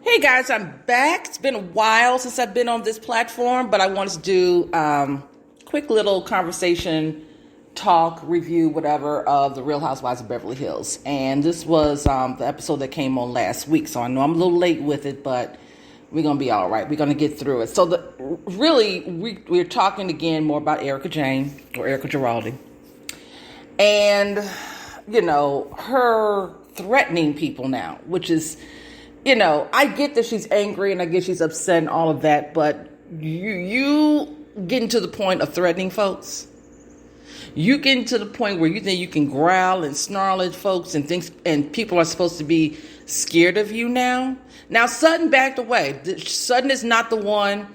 Hey guys, I'm back. It's been a while since I've been on this platform, but I wanted to do quick little conversation, talk, review, whatever, of the Real Housewives of Beverly Hills. And this was the episode that came on last week, so I know I'm a little late with it, but we're going to be all right. We're going to get through it. So we're talking again more about Erica Jane, or Erica Giraldi. And, her threatening people now, which is... I get that she's angry and I get she's upset and all of that, but you getting to the point of threatening folks. You getting to the point where you think you can growl and snarl at folks and people are supposed to be scared of you now. Now, Sutton backed away. Sutton is not the one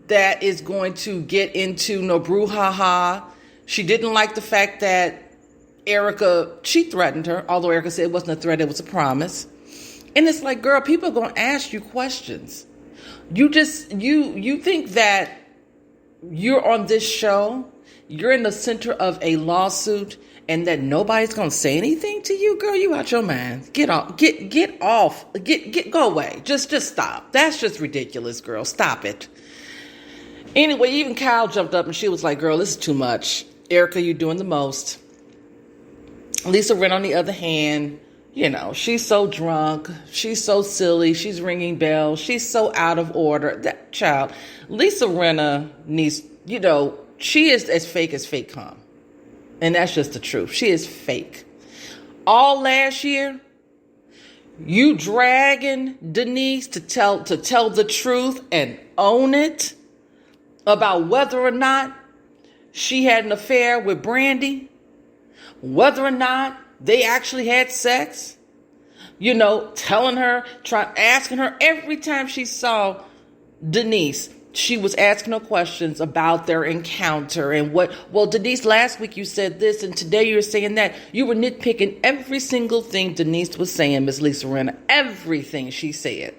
that is going to get into no brouhaha. She didn't like the fact that she threatened her, although Erica said it wasn't a threat, it was a promise. And it's like, girl, people are going to ask you questions. You think that you're on this show, you're in the center of a lawsuit, and that nobody's going to say anything to you? Girl, you out your mind. Get off, go away. Just stop. That's just ridiculous, girl. Stop it. Anyway, even Kyle jumped up and she was like, girl, this is too much. Erica, you're doing the most. Lisa Rinna, on the other hand, she's so drunk. She's so silly. She's ringing bells. She's so out of order. That child, Lisa Rinna needs, she is as fake come. And that's just the truth. She is fake. All last year, you dragging Denise to tell the truth and own it about whether or not she had an affair with Brandy, whether or not they actually had sex, telling her, asking her every time she saw Denise, she was asking her questions about their encounter and Denise, last week you said this and today you're saying that. You were nitpicking every single thing Denise was saying, Miss Lisa Rinna, everything she said.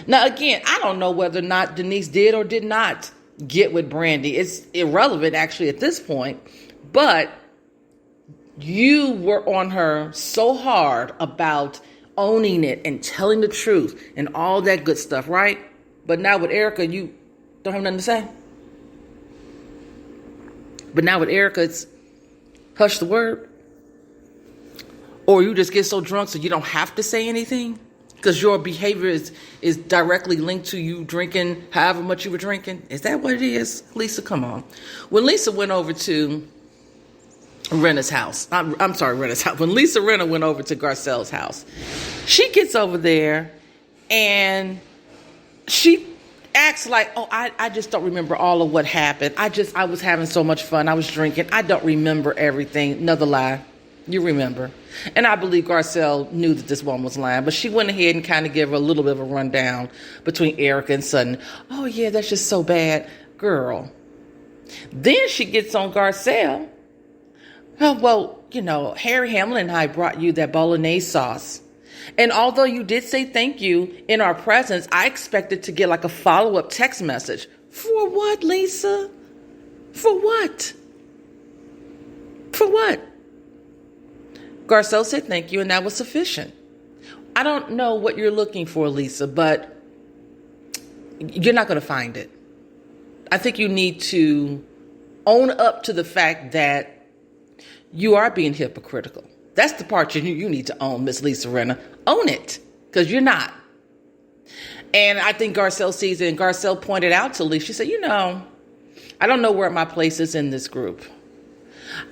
Now, again, I don't know whether or not Denise did or did not get with Brandy. It's irrelevant actually at this point, but you were on her so hard about owning it and telling the truth and all that good stuff, right? But now with Erica, you don't have nothing to say. But now with Erica, it's hush the word. Or you just get so drunk so you don't have to say anything because your behavior is directly linked to you drinking however much you were drinking. Is that what it is? Lisa, come on. When Lisa went over to Rinna's house. I'm sorry, Rinna's house. When Lisa Rinna went over to Garcelle's house, she gets over there and she acts like, I just don't remember all of what happened. I was having so much fun. I was drinking. I don't remember everything. Another lie. You remember. And I believe Garcelle knew that this woman was lying, but she went ahead and kind of gave her a little bit of a rundown between Erica and Sutton. Oh yeah, that's just so bad. Girl. Then she gets on Garcelle. Well, Harry Hamlin and I brought you that bolognese sauce. And although you did say thank you in our presence, I expected to get like a follow-up text message. For what, Lisa? For what? For what? Garcelle said thank you, and that was sufficient. I don't know what you're looking for, Lisa, but you're not going to find it. I think you need to own up to the fact that you are being hypocritical. That's the part you need to own, Miss Lisa Rinna. Own it, because you're not. And I think Garcelle sees it, and Garcelle pointed out to Lisa, she said, I don't know where my place is in this group.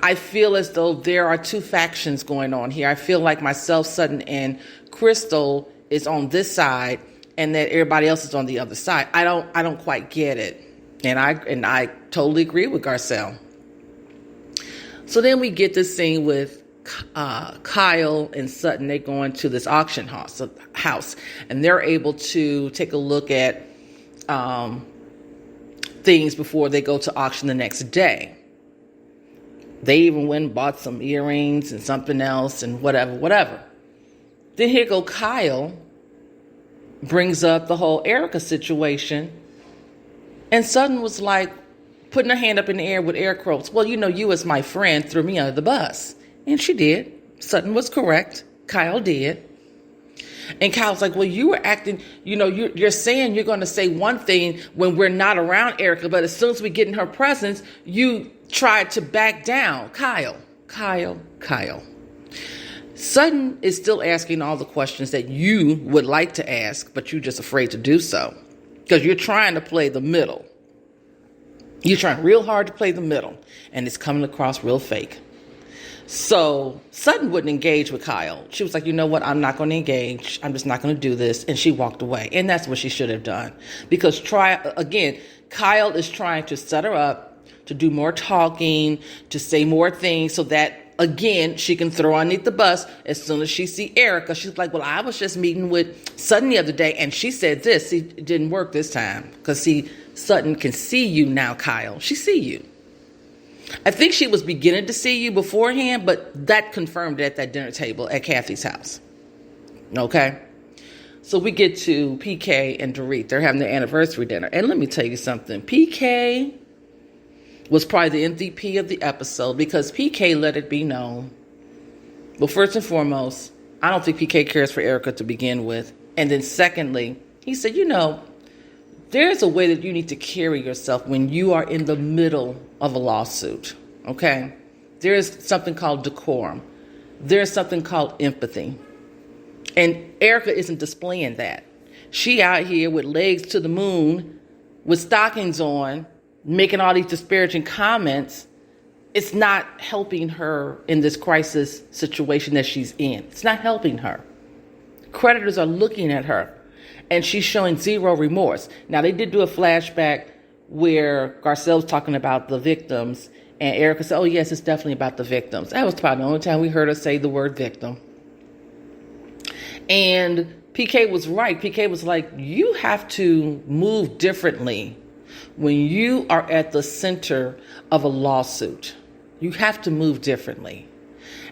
I feel as though there are two factions going on here. I feel like myself, Sutton, and Crystal is on this side, and that everybody else is on the other side. I don't quite get it. And I totally agree with Garcelle. So then we get this scene with Kyle and Sutton. They go into this auction house, and they're able to take a look at things before they go to auction the next day. They even went and bought some earrings and something else and whatever. Then here go Kyle, brings up the whole Erica situation, and Sutton was like, putting her hand up in the air with air quotes. Well, you as my friend threw me under the bus. And she did. Sutton was correct. Kyle did. And Kyle's like, well, you were acting, you're saying you're going to say one thing when we're not around Erica, but as soon as we get in her presence, you tried to back down. Kyle. Sutton is still asking all the questions that you would like to ask, but you're just afraid to do so because you're trying to play the middle. You're trying real hard to play the middle, and it's coming across real fake. So Sutton wouldn't engage with Kyle. She was like, you know what? I'm not going to engage. I'm just not going to do this. And she walked away. And that's what she should have done. Because Kyle is trying to set her up to do more talking, to say more things so that, again, she can throw underneath the bus as soon as she see Erica. She's like, well, I was just meeting with Sutton the other day and she said this. See, it didn't work this time. Because see, Sutton can see you now, Kyle. She see you. I think she was beginning to see you beforehand, but that confirmed it at that dinner table at Kathy's house. Okay? So we get to PK and Dorit. They're having their anniversary dinner. And let me tell you something. PK was probably the MVP of the episode because PK let it be known. Well, first and foremost, I don't think PK cares for Erica to begin with. And then secondly, he said, there's a way that you need to carry yourself when you are in the middle of a lawsuit, okay? There is something called decorum. There's something called empathy. And Erica isn't displaying that. She out here with legs to the moon, with stockings on, making all these disparaging comments. It's not helping her in this crisis situation that she's in. It's not helping her. Creditors are looking at her. And she's showing zero remorse. Now, they did do a flashback where Garcelle was talking about the victims. And Erica said, oh, yes, it's definitely about the victims. That was probably the only time we heard her say the word victim. And PK was right. PK was like, you have to move differently when you are at the center of a lawsuit. You have to move differently.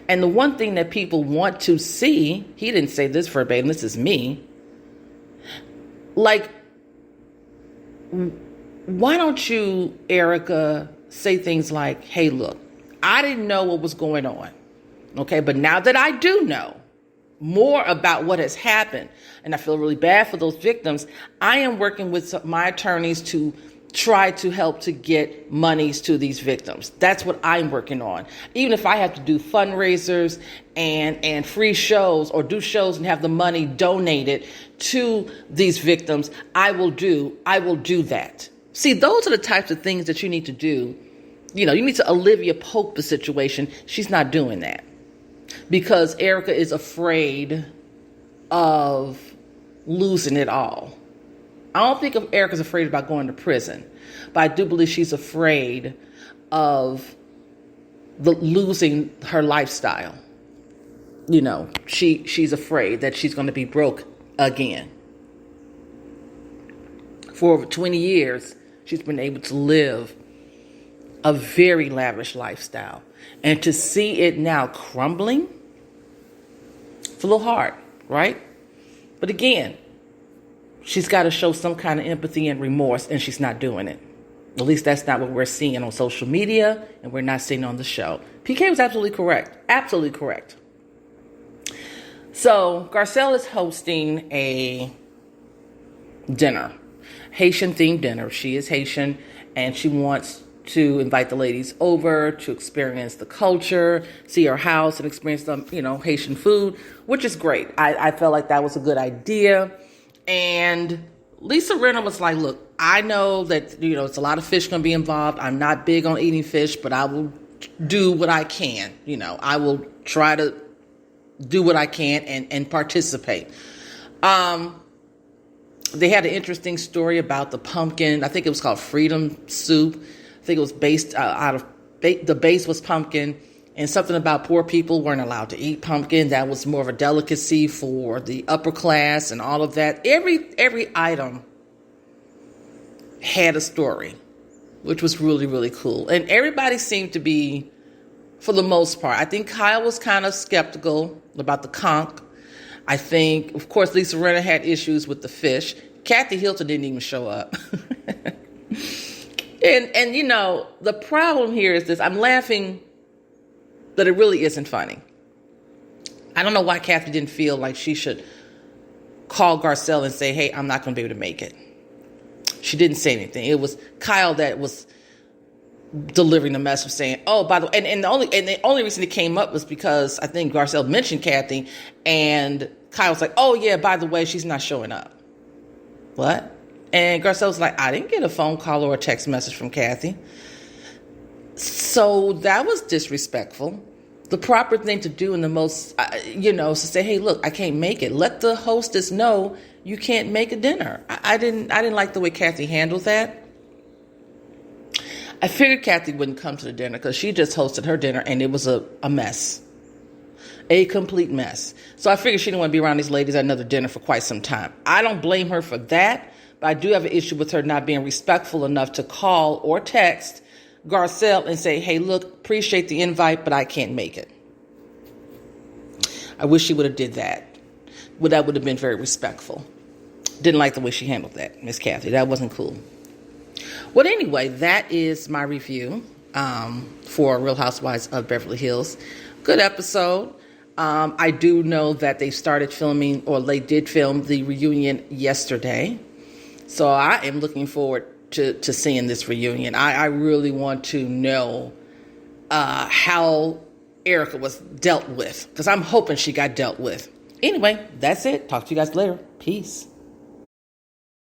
And the one thing that people want to see, he didn't say this verbatim, this is me. Like, why don't you, Erica, say things like, hey, look, I didn't know what was going on. Okay, but now that I do know more about what has happened, and I feel really bad for those victims, I am working with my attorneys to try to help to get monies to these victims. That's what I'm working on. Even if I have to do fundraisers and free shows or do shows and have the money donated to these victims, I will do that. See, those are the types of things that you need to do. You need to Olivia Pope the situation. She's not doing that because Erica is afraid of losing it all. I don't think Erica's afraid about going to prison, but I do believe she's afraid of losing her lifestyle. She's afraid that she's going to be broke again. For over 20 years, she's been able to live a very lavish lifestyle. And to see it now crumbling, it's a little hard, right? But again, she's got to show some kind of empathy and remorse, and she's not doing it. At least that's not what we're seeing on social media, and we're not seeing on the show. PK was absolutely correct. Absolutely correct. So Garcelle is hosting a dinner, Haitian-themed dinner. She is Haitian, and she wants to invite the ladies over to experience the culture, see her house, and experience some, Haitian food, which is great. I felt like that was a good idea. And Lisa Rinna was like, look, I know that, it's a lot of fish going to be involved. I'm not big on eating fish, but I will do what I can. I will try to do what I can and participate. They had an interesting story about the pumpkin. I think it was called Freedom Soup. I think it was based out of, the base was pumpkin. And something about poor people weren't allowed to eat pumpkin. That was more of a delicacy for the upper class and all of that. Every item had a story, which was really, really cool. And everybody seemed to be, for the most part, I think Kyle was kind of skeptical about the conch. I think, of course, Lisa Rinna had issues with the fish. Kathy Hilton didn't even show up. And the problem here is this. I'm laughing, but it really isn't funny. I don't know why Kathy didn't feel like she should call Garcelle and say, hey, I'm not going to be able to make it. She didn't say anything. It was Kyle that was delivering the message saying, oh, by the way, and the only reason it came up was because I think Garcelle mentioned Kathy, and Kyle was like, oh yeah, by the way, she's not showing up. What? And Garcelle was like, I didn't get a phone call or a text message from Kathy. So that was disrespectful. The proper thing to do and the most, is to say, hey, look, I can't make it. Let the hostess know you can't make a dinner. I didn't like the way Kathy handled that. I figured Kathy wouldn't come to the dinner because she just hosted her dinner and it was a mess. A complete mess. So I figured she didn't want to be around these ladies at another dinner for quite some time. I don't blame her for that, but I do have an issue with her not being respectful enough to call or text Garcelle and say, hey, look, appreciate the invite, but I can't make it. I wish she would have did that. Well, that would have been very respectful. Didn't like the way she handled that, Miss Kathy. That wasn't cool. Well, anyway, that is my review for Real Housewives of Beverly Hills. Good episode. I do know that they started filming, or they did film the reunion yesterday. So I am looking forward to seeing this reunion. I really want to know how Erica was dealt with, because I'm hoping she got dealt with. Anyway, that's it. Talk to you guys later. Peace.